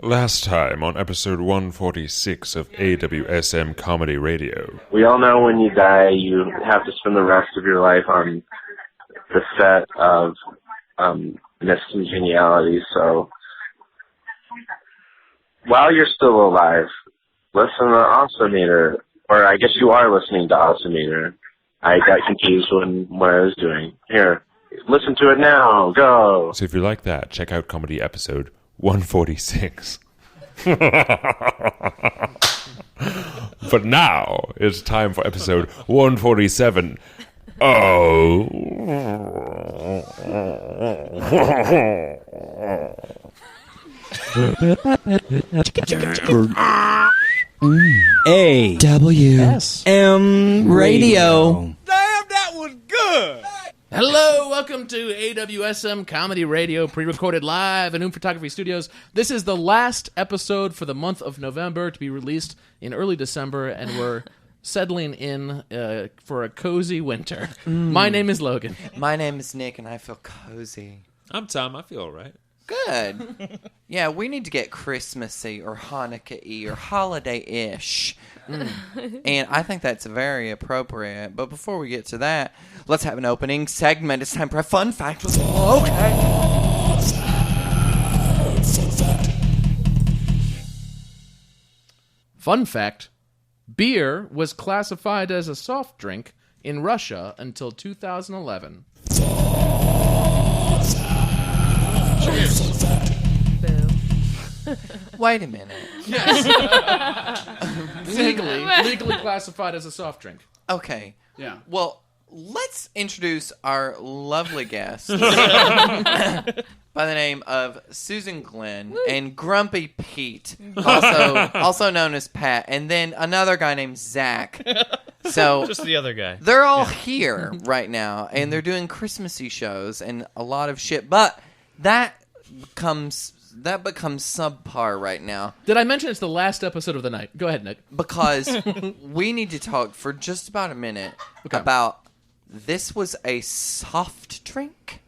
Last time on episode 146 of AWSM Comedy Radio. We all know when you die, you have to spend the rest of your life on the set of Miss Congeniality, so while you're still alive, listen to Awesomonster, or I guess you are listening to Awesomonster. I got confused when what I was doing. Here, listen to it now, go! So if you like that, check out comedy episode 146. But now it's time for episode 147. Oh. AWSM Radio. Damn, that was good! Hello, welcome to AWSM Comedy Radio, pre-recorded live in Hoot Photography Studios. This is the last episode for the month of November to be released in early December, and we're settling in for a cozy winter. My name is Logan. My name is Nick, and I feel cozy. I'm Tom. I feel all right. Good. Yeah, we need to get Christmassy or Hanukkah-y or holiday-ish. And I think that's very appropriate. But before we get to that, let's have an opening segment. It's time for a fun fact with Fun fact, beer was classified as a soft drink in Russia until 2011. Wait a minute. Legally classified as a soft drink. Okay. Yeah. Well, let's introduce our lovely guest by the name of Susan Glynn and Grumpy Pete, also known as Pat, and then another guy named Zack. So just the other guy. They're all here right now, and they're doing Christmassy shows and a lot of shit, but that becomes subpar right now. Did I mention it's the last episode of the night? Go ahead, Nick. Because we need to talk for just about a minute about this was a soft drink?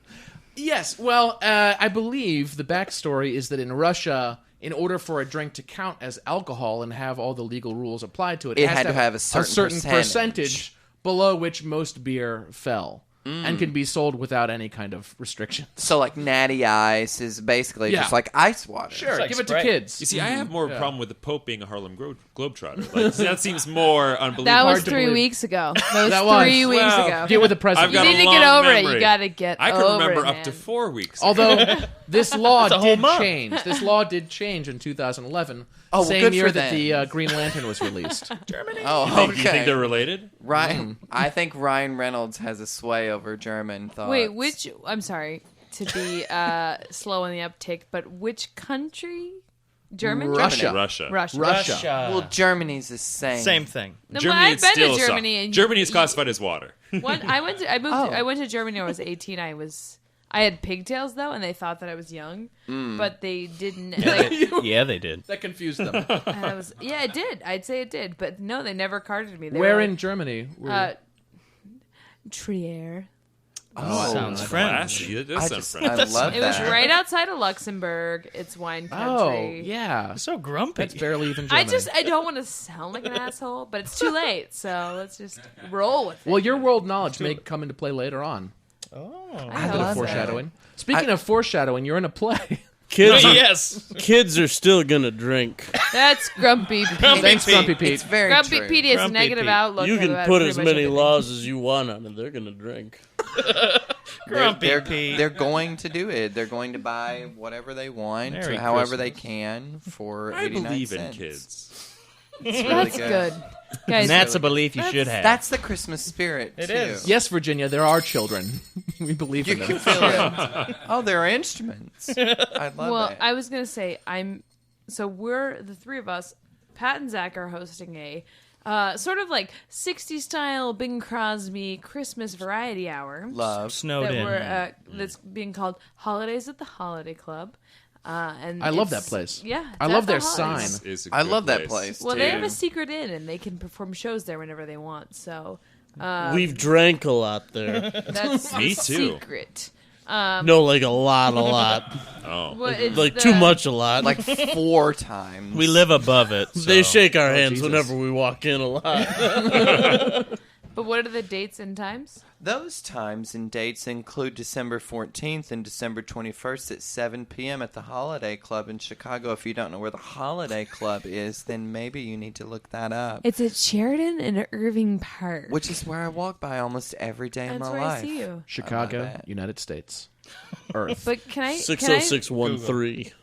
Yes. Well, I believe the backstory is that in Russia, in order for a drink to count as alcohol and have all the legal rules applied to it, it had to have a certain percentage below which most beer fell. And can be sold without any kind of restrictions. So, like, Natty Ice is basically just like ice water. Sure, like give it Sprite. to kids. You see, I have more problem with the Pope being a Harlem Globetrotter. Like, that seems more unbelievable. That was Hard to 3 believe. weeks ago. That That was was. 3 weeks Well, ago. Get with the president. I've You got a need to get long over it. memory. You got to get I over can remember it, up man. to 4 weeks. Although this law whole did month. change. This law did change in 2011. Oh, well, same good year for that the them. Green Lantern was released. Germany. Oh, Do you think okay. they're related? Ryan, I think Ryan Reynolds has a sway over German thoughts. Wait, I'm sorry to be slow on the uptick, but which country? German? Russia. Russia. Russia. Well, Germany's the same. Same thing. No, Germany I've is been still to Germany. soft. And Germany is classified as water. I went to Germany when I was 18. I had pigtails though, and they thought that I was young, but they didn't. Like, Yeah, they did. That confused them. and I was, yeah, it did. I'd say it did, but no, they never carded me. They Where were in like, Germany? Trier? Oh, Sounds Classy. French. That does sound French. I love It was that. right outside of Luxembourg. It's wine Oh, country. yeah. So grumpy. That's barely even Germany. I don't want to sound like an asshole, but it's too late, so let's just roll with it. Well, your world knowledge may come into play later on. I A hope little love so. foreshadowing. Speaking of foreshadowing, you're in a play. Kids, yes. Kids are still gonna drink. That's Grumpy Pete. Thanks, Grumpy It's Pete. very Grumpy true. Pete has a Grumpy negative Pete. outlook. You can about put pretty as much many everything. laws as you want on it. They're gonna drink. Grumpy they're, Pete. They're going to do it. They're going to buy whatever they want, Merry however Christmas. they can for I 89 believe in cents. kids. It's really That's good. Guys, And that's a belief you should have. That's the Christmas spirit, It too. is. Yes, Virginia, there are children. We believe You in can them. feel it. Oh, there are instruments. I love well, it. I was gonna say we're the three of us. Pat and Zack are hosting a sort of like 60s style Bing Crosby Christmas variety hour Love. Snowed that in. we're that's being called Holidays at the Holiday Club. And I love it's- that place. Yeah, I it's love at their the Holidays. sign. Is a I good love that place. Well, too. they have a secret inn, and they can perform shows there whenever they want. So We've drank a lot there. that's Me the too. secret. No, like a lot. Oh. Like too much a lot. Like 4 times. We live above it. They so- shake our hands Jesus. whenever we walk in a lot. But what are the dates and times? Those times and dates include December 14th and December 21st at 7 p.m. at the Holiday Club in Chicago. If you don't know where the Holiday Club is, then maybe you need to look that up. It's at Sheridan and Irving Park. Which is where I walk by almost every day in That's my where life. I see you. Chicago, that. United States, Earth. But can I 60613.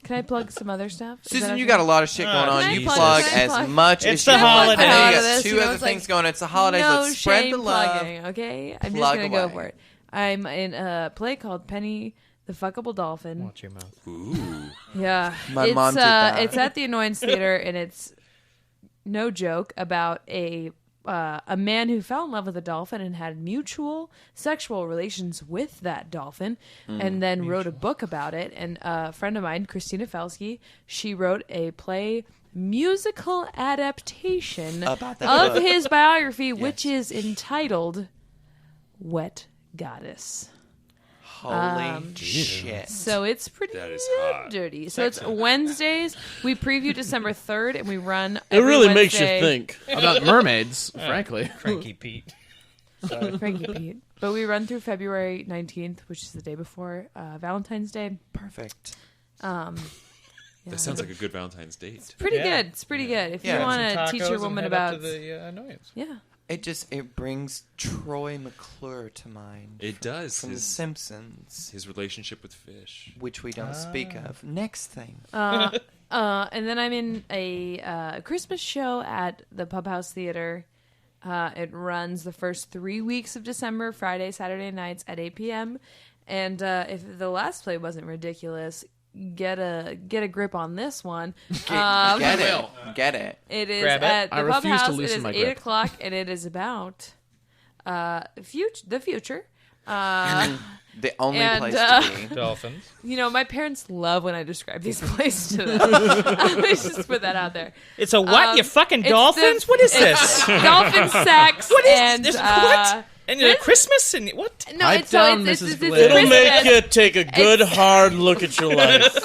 can I plug some other stuff? Is that Susan, okay? you got a lot of shit going on. Can I You plug- plug can I as plug? much It's as the you want. holidays. I know you Out of got this, 2 you know, other it's things like, going. It's the holidays. No Let's spread shame the love. plugging, okay? I'm Plug just gonna away. go for it. I'm in a play called Penny the Fuckable Dolphin. Watch your mouth. Ooh. Yeah, My it's, mom did that. It's at the Annoyance Theater, and it's no joke about a man who fell in love with a dolphin and had mutual sexual relations with that dolphin, and then wrote a book about it. And a friend of mine, Christina Felsky, she wrote a play musical adaptation About that of book. his biography, which is entitled "Wet Goddess." Holy shit. So it's pretty That is hot. dirty. So it's Wednesdays. We preview December 3rd, and we run. It every really makes you Wednesday. think. About mermaids, frankly. Cranky Pete. Frankie Pete. But we run through February 19th, which is the day before Valentine's Day. Perfect. Yeah. That sounds like a good Valentine's date. Pretty Yeah. good. It's pretty good. If Yeah. you want to Tacos teach your and woman head up about. to the annoyance. Yeah. It brings Troy McClure to mind. It does. From The His, Simpsons, his relationship with fish. which we don't speak of. Next thing. And then I'm in a Christmas show at the Pub House Theater. It runs the first 3 weeks of December, Friday, Saturday nights at 8 p.m. And if the last play wasn't ridiculous, get a grip on this one. Get it. Get it. It is Grab it. at I the Pub refuse to House. It loosen is my 8 grip. o'clock, and it is about the future. The only And, place to be. Dolphins. You know, my parents love when I describe these places to them. Let's just put that out there. It's a what? You fucking It's dolphins? the- What is it's this? Dolphin sex. What is and, this? What? And this- Christmas and what? No, Pipe it's so down, it's Mrs. Glynn. Glynn. It'll make Christmas. you take a good, hard look at your life.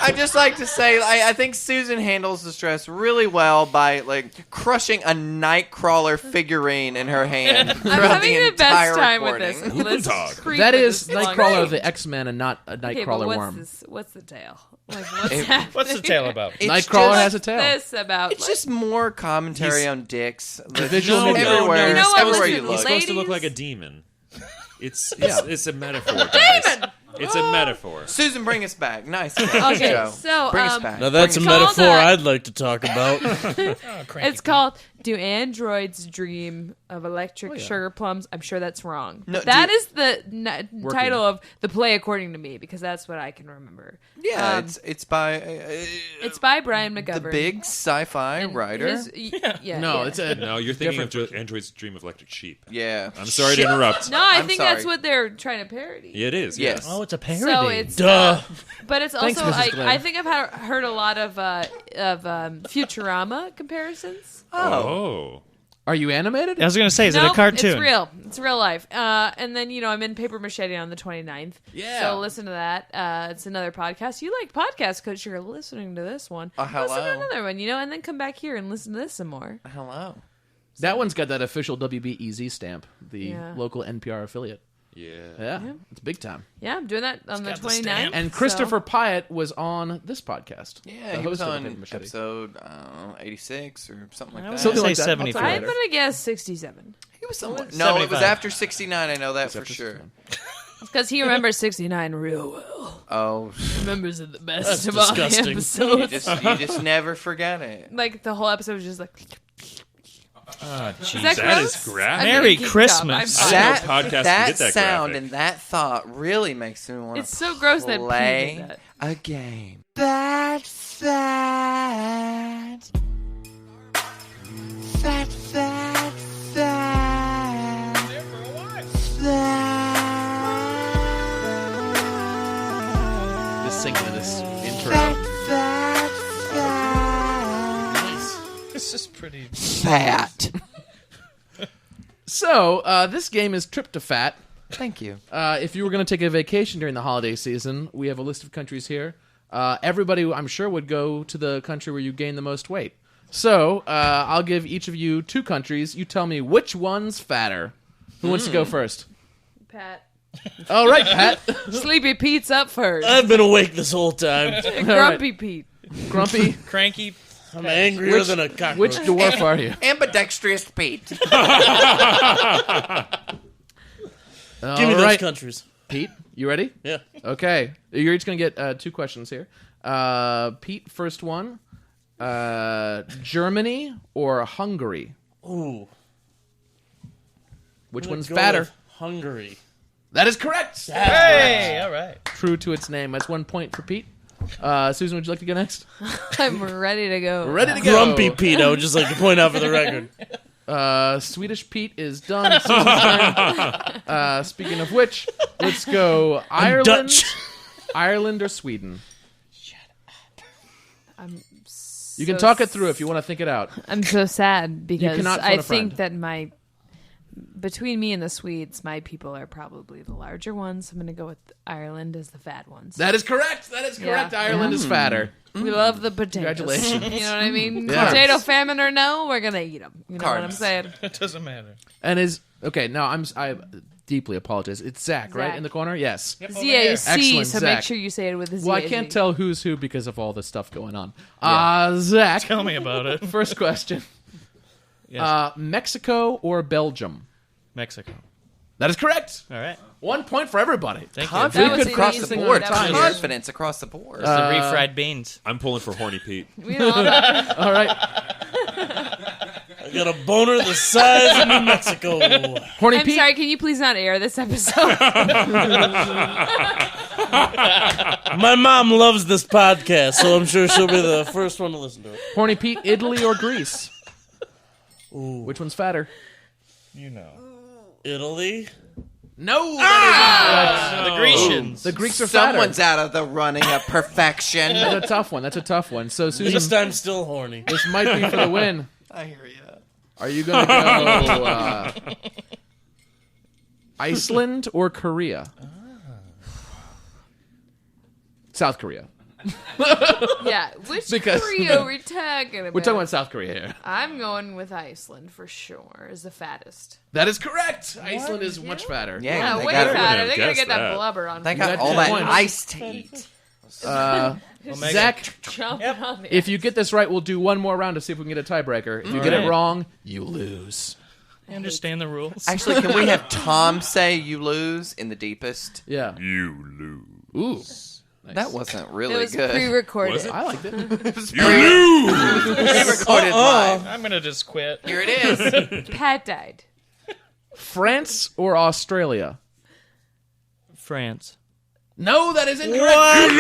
I'd just like to say, I think Susan handles the stress really well by crushing a Nightcrawler figurine in her hand. I'm throughout having the best entire time with recording. this. Let's creep That with is this long Nightcrawler game. of the X-Men and not a Okay, Nightcrawler but what's worm. this? What's the tale? What's happening? What's the tale about? It's Nightcrawler just- has a tail. This about It's just more commentary on dicks. The visual media. everywhere, You know what? everywhere Listen, you look. He's supposed to look like a Ladies? demon. It's a metaphor, guys. It's a metaphor. Susan, bring us back. Nice. Okay, Joe. so, bring us back. Now that's a Bring us- metaphor Called, I'd like to talk about. it's called "Do Androids Dream of Electric Sugar Plums?" I'm sure that's wrong. No, That do- is the title of the play, according to me, because that's what I can remember. Yeah, it's by It's by Brian McGovern. the big sci-fi And writer. yeah, No, yeah. it's a No, you're thinking Different of Android's Dream of Electric Sheep. Yeah. I'm sorry to interrupt. No, I I'm think sorry. that's what they're trying to parody. It is. Yes. Oh, it's a parody. So it's Duh. but it's Thanks, also Mrs. Glynn. I think I've heard a lot of Futurama comparisons. Oh. Are you animated? I was going to say, is it Nope, a cartoon? It's real. It's real life. And then, I'm in Paper Machete on the 29th. Yeah. So listen to that. It's another podcast. You like podcasts because you're listening to this one. hello. Listen to another one, and then come back here and listen to this some more. Hello. That one's got that official WBEZ stamp, the Yeah. local NPR affiliate. Yeah. Yeah, it's big time. Yeah, I'm doing that on the got the 29th. stamp. And so- Christopher Pyatt was on this podcast. Yeah, the he was host of the on Paper Machete. episode 86 or something like I that. would Something say like that. 73. I'm going to guess 67. He was somewhat. No, it was 75. after 69. I know that for After sure. Because he remembers 69 real well. Oh, Remembers it the best That's of all the disgusting. episodes. you just never forget it. Like, the whole episode was just like... Oh, Is jeez. that That gross? is graphic. I'm Merry getting kicked Christmas. off. I'm That- sorry. know podcasts can that get that sound graphic. and that thought really makes me want to It's so gross that Pete play did that. a game. Fat, fat. Fat, fat, fat. Just singing to this intro. Fat, fat. This is pretty... Fat. So, this game is Trip to Fat. Thank you. If you were going to take a vacation during the holiday season, we have a list of countries here. Everybody, I'm sure, would go to the country where you gain the most weight. So, I'll give each of you 2 countries. You tell me which one's fatter. Who wants to go first? Pat. All right, Pat. Sleepy Pete's up first. I've been awake this whole time. Grumpy Pete. Grumpy. Cranky. I'm angrier than a cockroach. Which dwarf are you? Ambidextrous Pete. Give me those countries. Pete, you ready? Yeah. Okay. You're each going to get 2 questions here. Pete, first one. Germany or Hungary? Ooh. Which I'm one's gonna go fatter? with Hungary. That is correct. Hey, all right. True to its name. That's 1 point for Pete. Susan, would you like to go next? I'm ready to go. Ready to go. Grumpy Pete, I would just like to point out for the record. Swedish Pete is done. Susan's turn. Speaking of which, let's go Ireland. Dutch. Ireland or Sweden? You can so talk it through if you want to think it out. I'm so sad because cannot phone I a friend. think that between me and the Swedes, my people are probably the larger ones. I'm going to go with Ireland as the fat ones. That is correct. That is correct. Yeah. Ireland is fatter. We love the potatoes. Congratulations. You know what I mean? Yeah. Potato famine or no, we're going to eat them. You know what I'm Carbs. saying? It doesn't matter. And okay. Now I deeply apologize. It's Zack, right Zach. in the corner. Yes. Yep, over here. Z-A-C, Excellent, so Zach. make sure you say it with a Z. Well, I can't tell who's who because of all the stuff going on. Zack, Tell me about it. first question. Yes. Mexico or Belgium? Mexico. That is correct. All right. 1 point for everybody. Thank That Confidence was across easy. the That board. was time. easy. Confidence across the board. It's the refried beans. I'm pulling for horny Pete. We know that. All right. I got a boner the size of New Mexico. Horny I'm Pete. sorry, can you please not air this episode? My mom loves this podcast, so I'm sure she'll be the first one to listen to it. Horny Pete, Italy or Greece? Ooh. Which one's fatter? You know. Italy? No. The Grecians. The Greeks are fatter. Someone's out of the running of perfection. That's a tough one. That's a tough one. So, At Susan, least I'm still horny. this might be for the win. I hear you. Are you going to go Iceland or Korea? South Korea. Yeah, which Because- Korea are we talking about? We're talking about South Korea here. I'm going with Iceland for sure, as the fattest. That is correct. Iceland is much fatter. Yeah, Yeah, they way got, fatter. have They're going to guessed get that that. blubber on they me. got got all 10 that points. ice to eat. Omega. Zach, Jump on the if you get this right, we'll do one more round to see if we can get a tiebreaker. If you get it wrong, you lose. I understand the rules. Actually, can we have Tom say you lose in the deepest? Yeah. You lose. Ooh. That wasn't It really was good. pre-recorded. Was it? I liked it. You lose. Pre-recorded live. I'm going to just quit. Here it is. Pat died. France or Australia? France. No, that is incorrect. What?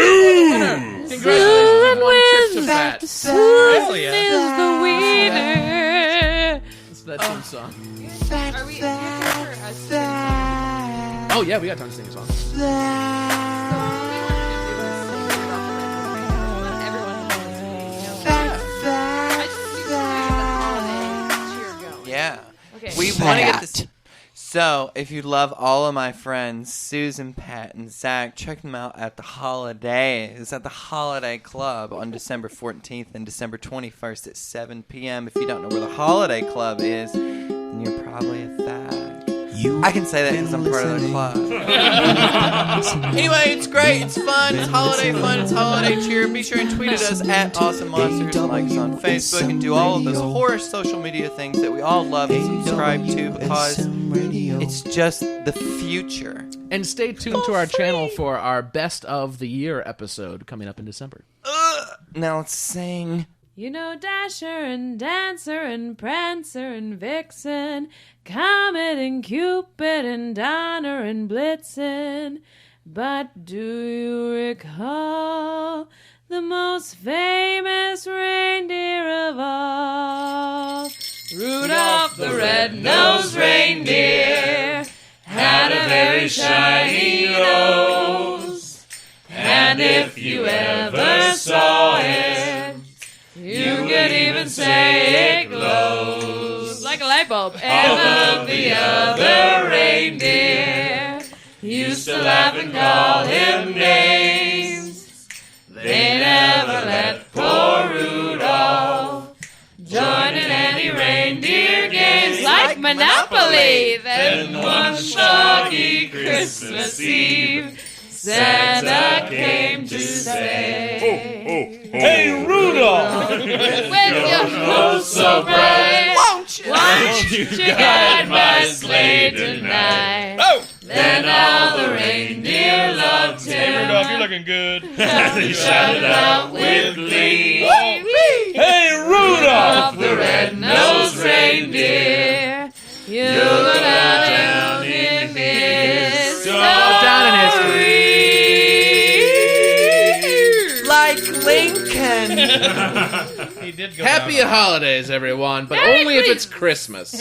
Congratulations. One trip to Pat. Hell yeah. Is the winner. That's that team song. Are we here for us? Oh, yeah, we got time to sing a song. Yeah. Okay. We want to get this. So, if you love all of my friends, Susan, Pat, and Zach, check them out at the holidays at the Holiday Club on December 14th and December 21st at 7 p.m. If you don't know where the Holiday Club is, then you're probably a fag. I can say that because I'm part of the club. Anyway, it's great. It's fun. It's holiday fun. It's holiday cheer. Be sure and tweet at us at Awesomonster and like us on Facebook and do all of those horror social media things that we all love and subscribe to because it's just the future. And stay tuned to our channel for our Best of the Year episode coming up in December. Now let's sing. You know Dasher and Dancer and Prancer and Vixen, Comet and Cupid and Donner and Blitzen. But do you recall the most famous reindeer of all? Rudolph the red-nosed reindeer had a very shiny nose. And if you ever saw it, you could even say it glows like a light bulb. And of the other reindeer, used to laugh and call him names. They never let poor Rudolph join in any reindeer games like Monopoly. Then one foggy Christmas Eve, Santa came to say, Hey, Rudolph! with your nose so bright, won't you guide my sleigh tonight? Then all the reindeer loved him. Rudolph, you're looking good. They shouted out with glee. Hey, Rudolph! The red-nosed reindeer, you'll go down in history. Down in history. Like Lincoln. He did go Happy down. holidays, everyone, but Merry only if it's Christmas.